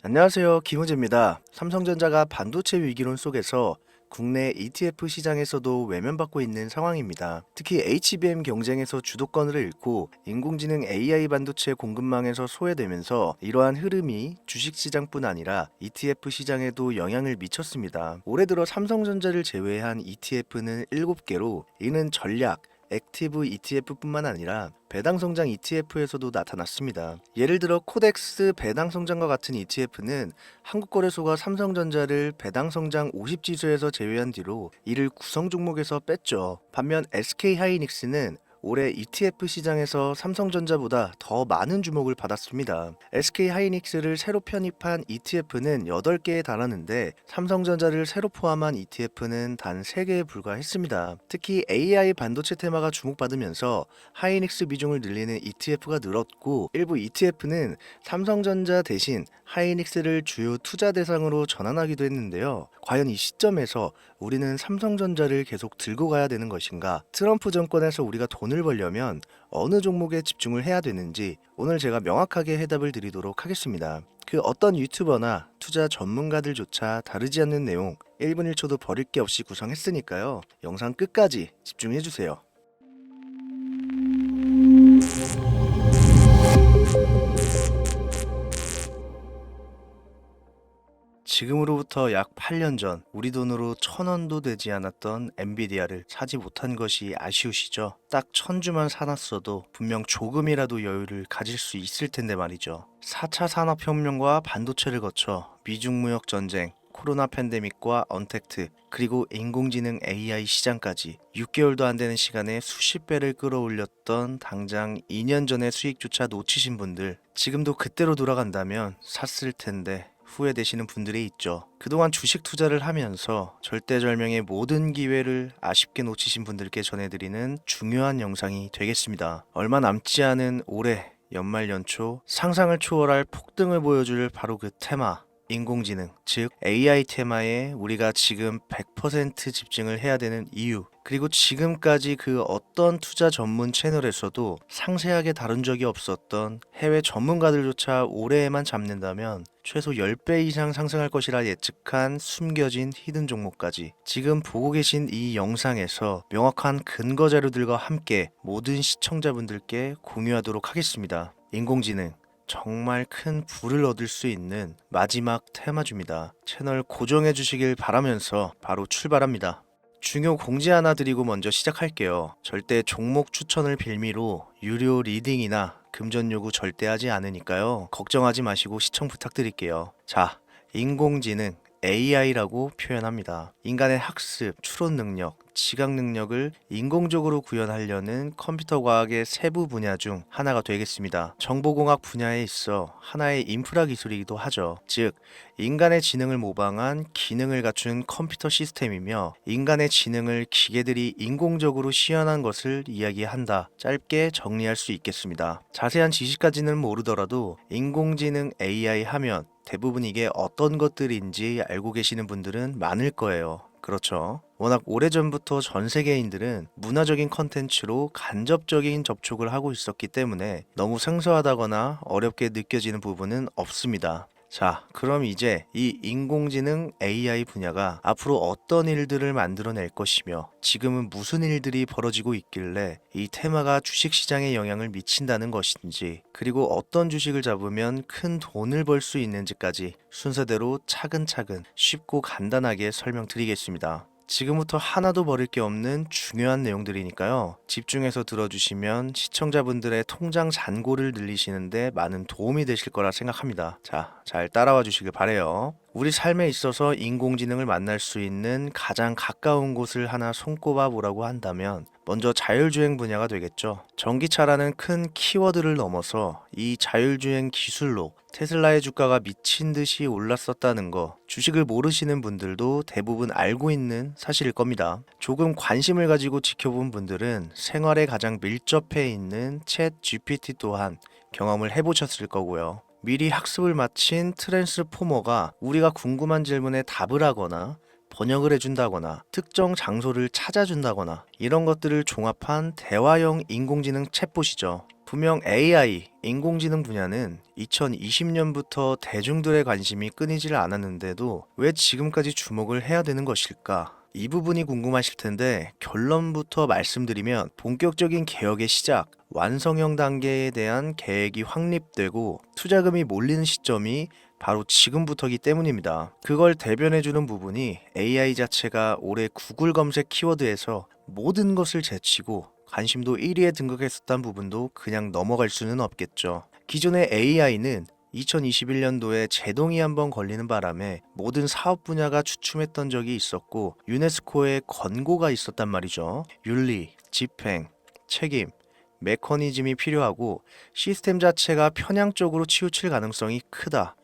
안녕하세요. 김우재입니다. 삼성전자가 반도체 위기론 속에서 국내 ETF 시장에서도 외면받고 있는 상황입니다. 특히 HBM 경쟁에서 주도권을 잃고 인공지능 AI 반도체 공급망에서 소외되면서 이러한 흐름이 주식시장뿐 아니라 ETF 시장에도 영향을 미쳤습니다. 올해 들어 삼성전자를 제외한 ETF는 7개로 이는 전략, 액티브 ETF뿐만 아니라 배당 성장 ETF에서도 나타났습니다. 예를 들어 코덱스 배당 성장과 같은 ETF는 한국거래소가 삼성전자를 배당 성장 50지수에서 제외한 뒤로 이를 구성 종목에서 뺐죠. 반면 SK하이닉스는 올해 ETF 시장에서 삼성전자보다 더 많은 주목을 받았습니다. SK하이닉스를 새로 편입한 ETF는 8개에 달하는데 삼성전자를 새로 포함한 ETF는 단 3개에 불과했습니다. 특히 AI 반도체 테마가 주목받으면서 하이닉스 비중을 늘리는 ETF가 늘었고 일부 ETF는 삼성전자 대신 하이닉스를 주요 투자 대상으로 전환하기도 했는데요. 과연 이 시점에서 우리는 삼성전자를 계속 들고 가야 되는 것인가? 트럼프 정권에서 우리가 돈을 벌려면 어느 종목에 집중을 해야 되는지 오늘 제가 명확하게 해답을 드리도록 하겠습니다. 그 어떤 유튜버나 투자 전문가들조차 다르지 않는 내용 1분 1초도 버릴 게 없이 구성했으니까요. 영상 끝까지 집중해주세요. 지금으로부터 약 8년 전 우리 돈으로 1,000원도 되지 않았던 엔비디아를 사지 못한 것이 아쉬우시죠? 딱 1,000주만 사놨어도 분명 조금이라도 여유를 가질 수 있을 텐데 말이죠. 4차 산업혁명과 반도체를 거쳐 미중무역 전쟁, 코로나 팬데믹과 언택트, 그리고 인공지능 AI 시장까지 6개월도 안 되는 시간에 수십 배를 끌어올렸던 당장 2년 전의 수익조차 놓치신 분들, 지금도 그때로 돌아간다면 샀을 텐데 후회되시는 분들이 있죠. 그동안 주식 투자를 하면서 절대절명의 모든 기회를 아쉽게 놓치신 분들께 전해드리는 중요한 영상이 되겠습니다. 얼마 남지 않은 올해 연말 연초 상상을 초월할 폭등을 보여줄 바로 그 테마, 인공지능, 즉 AI 테마에 우리가 지금 100% 집중을 해야 되는 이유, 그리고 지금까지 그 어떤 투자 전문 채널에서도 상세하게 다룬 적이 없었던 해외 전문가들조차 올해에만 잡는다면 최소 10배 이상 상승할 것이라 예측한 숨겨진 히든 종목까지 지금 보고 계신 이 영상에서 명확한 근거 자료들과 함께 모든 시청자분들께 공유하도록 하겠습니다. 인공지능 정말 큰 부를 얻을 수 있는 마지막 테마주입니다. 채널 고정해 주시길 바라면서 바로 출발합니다. 중요 공지 하나 드리고 먼저 시작할게요. 절대 종목 추천을 빌미로 유료 리딩이나 금전 요구 절대 하지 않으니까요. 걱정하지 마시고 시청 부탁드릴게요. 자, 인공지능 AI라고 표현합니다. 인간의 학습, 추론 능력, 지각 능력을 인공적으로 구현하려는 컴퓨터 과학의 세부 분야 중 하나가 되겠습니다. 정보공학 분야에 있어 하나의 인프라 기술이기도 하죠. 즉, 인간의 지능을 모방한 기능을 갖춘 컴퓨터 시스템이며 인간의 지능을 기계들이 인공적으로 시연한 것을 이야기한다. 짧게 정리할 수 있겠습니다. 자세한 지식까지는 모르더라도 인공지능 AI 하면 대부분 이게 어떤 것들인지 알고 계시는 분들은 많을 거예요. 그렇죠. 워낙 오래전부터 전 세계인들은 문화적인 컨텐츠로 간접적인 접촉을 하고 있었기 때문에 너무 생소하다거나 어렵게 느껴지는 부분은 없습니다. 자, 그럼 이제 이 인공지능 AI 분야가 앞으로 어떤 일들을 만들어낼 것이며 지금은 무슨 일들이 벌어지고 있길래 이 테마가 주식시장에 영향을 미친다는 것인지, 그리고 어떤 주식을 잡으면 큰 돈을 벌 수 있는지까지 순서대로 차근차근 쉽고 간단하게 설명드리겠습니다. 지금부터 하나도 버릴 게 없는 중요한 내용들이니까요. 집중해서 들어주시면 시청자분들의 통장 잔고를 늘리시는데 많은 도움이 되실 거라 생각합니다. 자, 잘 따라와 주시길 바래요. 우리 삶에 있어서 인공지능을 만날 수 있는 가장 가까운 곳을 하나 손꼽아 보라고 한다면 먼저 자율주행 분야가 되겠죠. 전기차라는 큰 키워드를 넘어서 이 자율주행 기술로 테슬라의 주가가 미친 듯이 올랐었다는 거, 주식을 모르시는 분들도 대부분 알고 있는 사실일 겁니다. 조금 관심을 가지고 지켜본 분들은 생활에 가장 밀접해 있는 챗 GPT 또한 경험을 해보셨을 거고요. 미리 학습을 마친 트랜스포머가 우리가 궁금한 질문에 답을 하거나 번역을 해준다거나 특정 장소를 찾아준다거나 이런 것들을 종합한 대화형 인공지능 챗봇이죠. 분명 AI, 인공지능 분야는 2020년부터 대중들의 관심이 끊이질 않았는데도 왜 지금까지 주목을 해야 되는 것일까? 이 부분이 궁금하실 텐데 결론부터 말씀드리면 본격적인 개혁의 시작, 완성형 단계에 대한 계획이 확립되고 투자금이 몰리는 시점이 바로 지금부터기 때문입니다. 그걸 대변해주는 부분이 AI 자체가 올해 구글 검색 키워드에서 모든 것을 제치고 관심도 1위에 등극했었던 부분도 그냥 넘어갈 수는 없겠죠. 기존의 AI는 2021년도에 제동이 한번 걸리는 바람에 모든 사업 분야가 주춤했던 적이 있었고 유네스코의 권고가 있었단 말이죠. 윤리, 집행, 책임, 메커니즘이 필요하고 시스템 자체가 편향적으로 치우칠 가능성이 크다.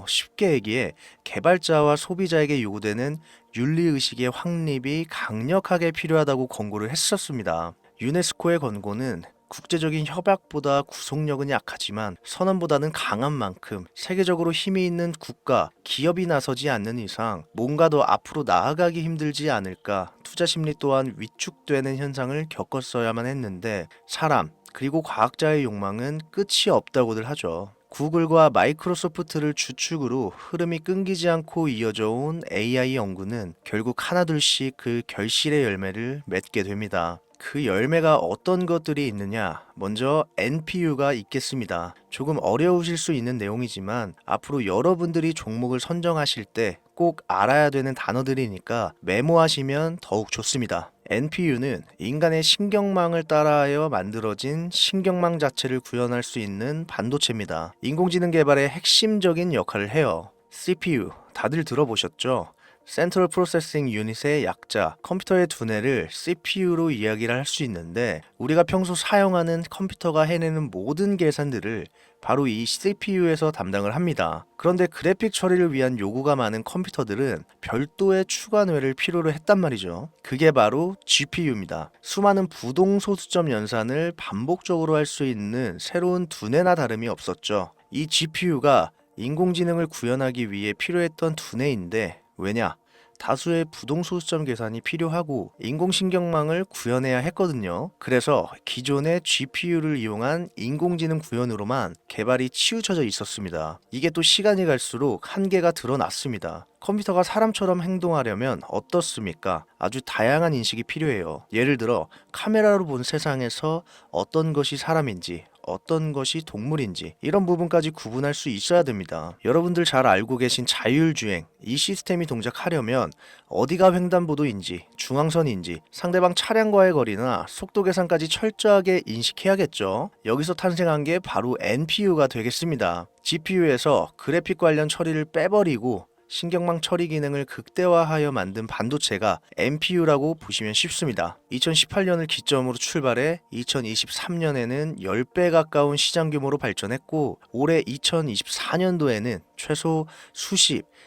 쉽게 얘기해 개발자와 소비자에게 요구되는 윤리의식의 확립이 강력하게 필요하다고 권고를 했었습니다. 유네스코의 권고는 국제적인 협약보다 구속력은 약하지만 선언보다는 강한 만큼 세계적으로 힘이 있는 국가, 기업이 나서지 않는 이상 뭔가 더 앞으로 나아가기 힘들지 않을까, 투자 심리 또한 위축되는 현상을 겪었어야만 했는데 사람, 그리고 과학자의 욕망은 끝이 없다고들 하죠. 구글과 마이크로소프트를 주축으로 흐름이 끊기지 않고 이어져 온 AI 연구는 결국 하나둘씩 그 결실의 열매를 맺게 됩니다. 그 열매가 어떤 것들이 있느냐? 먼저 NPU가 있겠습니다. 조금 어려우실 수 있는 내용이지만 앞으로 여러분들이 종목을 선정하실 때 꼭 알아야 되는 단어들이니까 메모하시면 더욱 좋습니다. NPU는 인간의 신경망을 따라하여 만들어진 신경망 자체를 구현할 수 있는 반도체입니다. 인공지능 개발의 핵심적인 역할을 해요. CPU, 다들 들어보셨죠? 센트럴 프로세싱 유닛의 약자, 컴퓨터의 두뇌를 CPU로 이야기를 할 수 있는데 우리가 평소 사용하는 컴퓨터가 해내는 모든 계산들을 바로 이 CPU에서 담당을 합니다. 그런데 그래픽 처리를 위한 요구가 많은 컴퓨터들은 별도의 추가 뇌를 필요로 했단 말이죠. 그게 바로 GPU입니다. 수많은 부동소수점 연산을 반복적으로 할 수 있는 새로운 두뇌나 다름이 없었죠. 이 GPU가 인공지능을 구현하기 위해 필요했던 두뇌인데 왜냐? 다수의 부동소수점 계산이 필요하고 인공신경망을 구현해야 했거든요. 그래서 기존의 GPU를 이용한 인공지능 구현으로만 개발이 치우쳐져 있었습니다. 이게 또 시간이 갈수록 한계가 드러났습니다. 컴퓨터가 사람처럼 행동하려면 어떻습니까? 아주 다양한 인식이 필요해요. 예를 들어 카메라로 본 세상에서 어떤 것이 사람인지 어떤 것이 동물인지 이런 부분까지 구분할 수 있어야 됩니다. 여러분들 잘 알고 계신 자율주행, 이 시스템이 동작하려면 어디가 횡단보도인지 중앙선인지 상대방 차량과의 거리나 속도 계산까지 철저하게 인식해야겠죠. 여기서 탄생한 게 바로 NPU가 되겠습니다. GPU에서 그래픽 관련 처리를 빼버리고 신경망 처리 기능을 극대화하여 만든 반도체가 NPU라고 보시면 쉽습니다. 2018년을 기점으로 출발해 2023년에는 10배 가까운 시장 규모로 발전했고 올해 2024년도에는 최소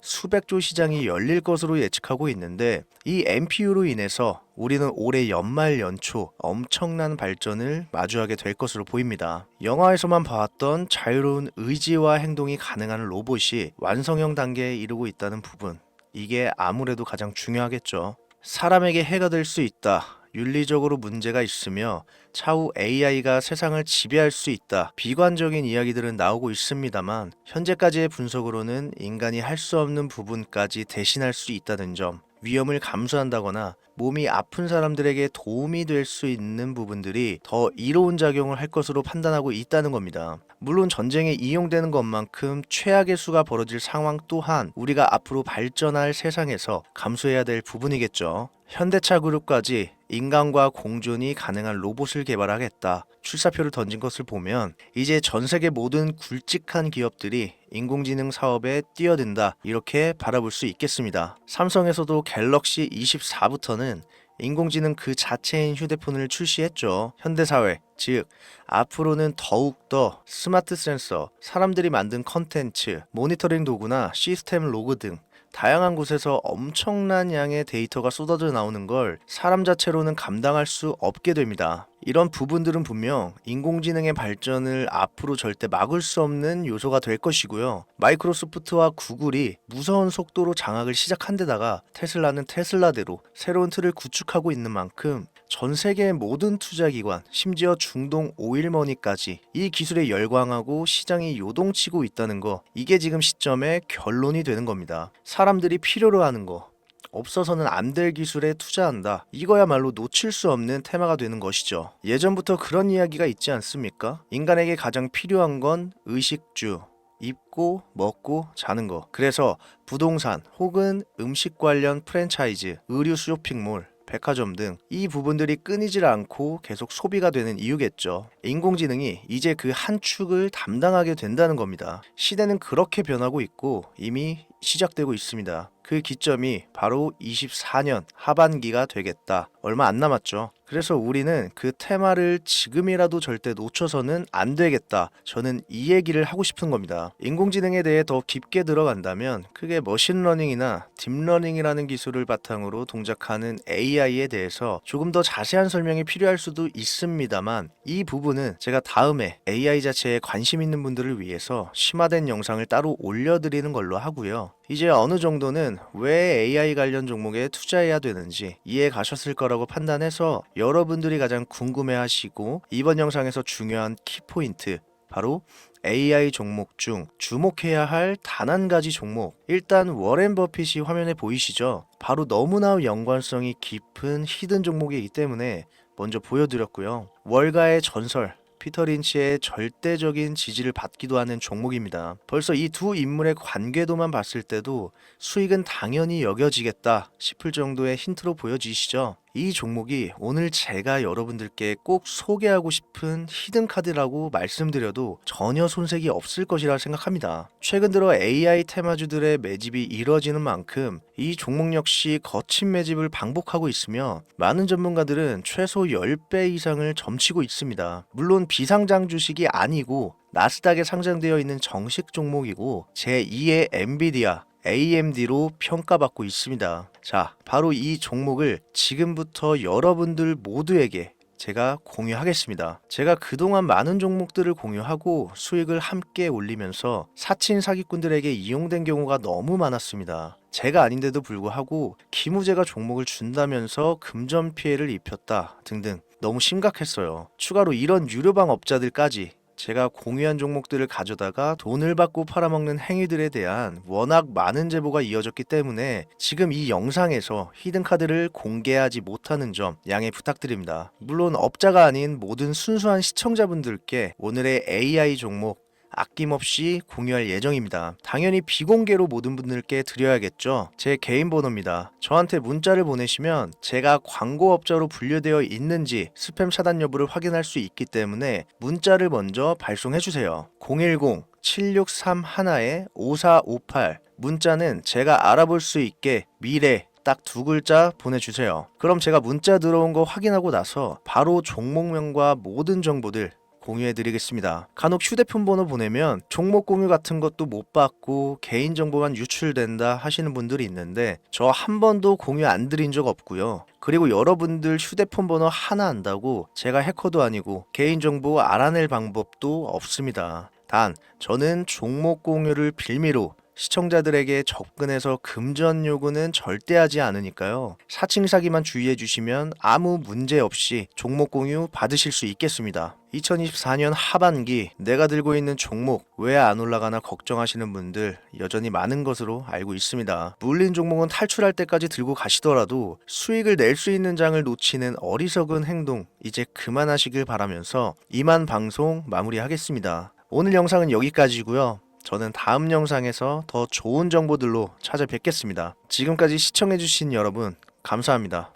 수백조 시장이 열릴 것으로 예측하고 있는데 이 NPU로 인해서 우리는 올해 연말 연초 엄청난 발전을 마주하게 될 것으로 보입니다. 영화에서만 봐왔던 자유로운 의지와 행동이 가능한 로봇이 완성형 단계에 이르고 있다는 부분, 이게 아무래도 가장 중요하겠죠. 사람에게 해가 될 수 있다. 윤리적으로 문제가 있으며 차후 AI가 세상을 지배할 수 있다. 비관적인 이야기들은 나오고 있습니다만 현재까지의 분석으로는 인간이 할 수 없는 부분까지 대신할 수 있다는 점, 위험을 감수한다거나 몸이 아픈 사람들에게 도움이 될 수 있는 부분들이 더 이로운 작용을 할 것으로 판단하고 있다는 겁니다. 물론 전쟁에 이용되는 것만큼 최악의 수가 벌어질 상황 또한 우리가 앞으로 발전할 세상에서 감수해야 될 부분이겠죠. 현대차 그룹까지 인간과 공존이 가능한 로봇을 개발하겠다. 출사표를 던진 것을 보면 이제 전 세계 모든 굵직한 기업들이 인공지능 사업에 뛰어든다. 이렇게 바라볼 수 있겠습니다. 삼성에서도 갤럭시 24부터는 인공지능 그 자체인 휴대폰을 출시했죠. 현대사회, 즉 앞으로는 더욱더 스마트 센서, 사람들이 만든 컨텐츠, 모니터링 도구나 시스템 로그 등 다양한 곳에서 엄청난 양의 데이터가 쏟아져 나오는 걸 사람 자체로는 감당할 수 없게 됩니다. 이런 부분들은 분명 인공지능의 발전을 앞으로 절대 막을 수 없는 요소가 될 것이고요. 마이크로소프트와 구글이 무서운 속도로 장악을 시작한 데다가 테슬라는 테슬라대로 새로운 틀을 구축하고 있는 만큼 전 세계의 모든 투자기관, 심지어 중동 오일머니까지 이 기술에 열광하고 시장이 요동치고 있다는 거, 이게 지금 시점의 결론이 되는 겁니다. 사람들이 필요로 하는 거, 없어서는 안 될 기술에 투자한다. 이거야말로 놓칠 수 없는 테마가 되는 것이죠. 예전부터 그런 이야기가 있지 않습니까? 인간에게 가장 필요한 건 의식주, 입고 먹고 자는 거. 그래서 부동산 혹은 음식 관련 프랜차이즈, 의류 쇼핑몰, 백화점 등 이 부분들이 끊이질 않고 계속 소비가 되는 이유겠죠. 인공지능이 이제 그 한 축을 담당하게 된다는 겁니다. 시대는 그렇게 변하고 있고 이미 시작되고 있습니다. 그 기점이 바로 24년 하반기가 되겠다. 얼마 안 남았죠. 그래서 우리는 그 테마를 지금이라도 절대 놓쳐서는 안 되겠다. 저는 이 얘기를 하고 싶은 겁니다. 인공지능에 대해 더 깊게 들어간다면 그게 머신러닝이나 딥러닝이라는 기술을 바탕으로 동작하는 AI에 대해서 조금 더 자세한 설명이 필요할 수도 있습니다만 이 부분은 제가 다음에 AI 자체에 관심 있는 분들을 위해서 심화된 영상을 따로 올려드리는 걸로 하고요. 이제 어느 정도는 왜 AI 관련 종목에 투자해야 되는지 이해 가셨을 거라고 판단해서 여러분들이 가장 궁금해하시고 이번 영상에서 중요한 키포인트, 바로 AI 종목 중 주목해야 할 단 한 가지 종목, 일단 워렌 버핏이 화면에 보이시죠? 바로 너무나 연관성이 깊은 히든 종목이기 때문에 먼저 보여드렸고요. 월가의 전설 피터 린치의 절대적인 지지를 받기도 하는 종목입니다. 벌써 이 두 인물의 관계도만 봤을 때도 수익은 당연히 여겨지겠다 싶을 정도의 힌트로 보여지시죠? 이 종목이 오늘 제가 여러분들께 꼭 소개하고 싶은 히든 카드라고 말씀드려도 전혀 손색이 없을 것이라 생각합니다. 최근 들어 AI 테마주들의 매집이 이뤄지는 만큼 이 종목 역시 거친 매집을 반복하고 있으며 많은 전문가들은 최소 10배 이상을 점치고 있습니다. 물론 비상장 주식이 아니고 나스닥에 상장되어 있는 정식 종목이고 제2의 엔비디아, AMD로 평가받고 있습니다. 자, 바로 이 종목을 지금부터 여러분들 모두에게 제가 공유하겠습니다. 제가 그동안 많은 종목들을 공유하고 수익을 함께 올리면서 사칭 사기꾼들에게 이용된 경우가 너무 많았습니다. 제가 아닌데도 불구하고 기무제가 종목을 준다면서 금전 피해를 입혔다 등등 너무 심각했어요. 추가로 이런 유료방 업자들까지 제가 공유한 종목들을 가져다가 돈을 받고 팔아먹는 행위들에 대한 워낙 많은 제보가 이어졌기 때문에 지금 이 영상에서 히든카드를 공개하지 못하는 점 양해 부탁드립니다. 물론 업자가 아닌 모든 순수한 시청자분들께 오늘의 AI 종목 아낌없이 공유할 예정입니다. 당연히 비공개로 모든 분들께 드려야겠죠. 제 개인 번호입니다. 저한테 문자를 보내시면 제가 광고업자로 분류되어 있는지 스팸 차단 여부를 확인할 수 있기 때문에 문자를 먼저 발송해주세요. 010-7631-5458 문자는 제가 알아볼 수 있게 미래 딱 두 글자 보내주세요. 그럼 제가 문자 들어온 거 확인하고 나서 바로 종목명과 모든 정보들 공유해드리겠습니다. 간혹 휴대폰 번호 보내면 종목 공유 같은 것도 못 받고 개인정보만 유출된다 하시는 분들이 있는데 저 한 번도 공유 안 드린 적 없고요. 그리고 여러분들 휴대폰 번호 하나 안다고 제가 해커도 아니고 개인정보 알아낼 방법도 없습니다. 단 저는 종목 공유를 빌미로 시청자들에게 접근해서 금전 요구는 절대 하지 않으니까요. 사칭 사기만 주의해 주시면 아무 문제 없이 종목 공유 받으실 수 있겠습니다. 2024년 하반기 내가 들고 있는 종목 왜 안 올라가나 걱정하시는 분들 여전히 많은 것으로 알고 있습니다. 물린 종목은 탈출할 때까지 들고 가시더라도 수익을 낼 수 있는 장을 놓치는 어리석은 행동 이제 그만하시길 바라면서 이만 방송 마무리하겠습니다. 오늘 영상은 여기까지고요. 저는 다음 영상에서 더 좋은 정보들로 찾아뵙겠습니다. 지금까지 시청해주신 여러분 감사합니다.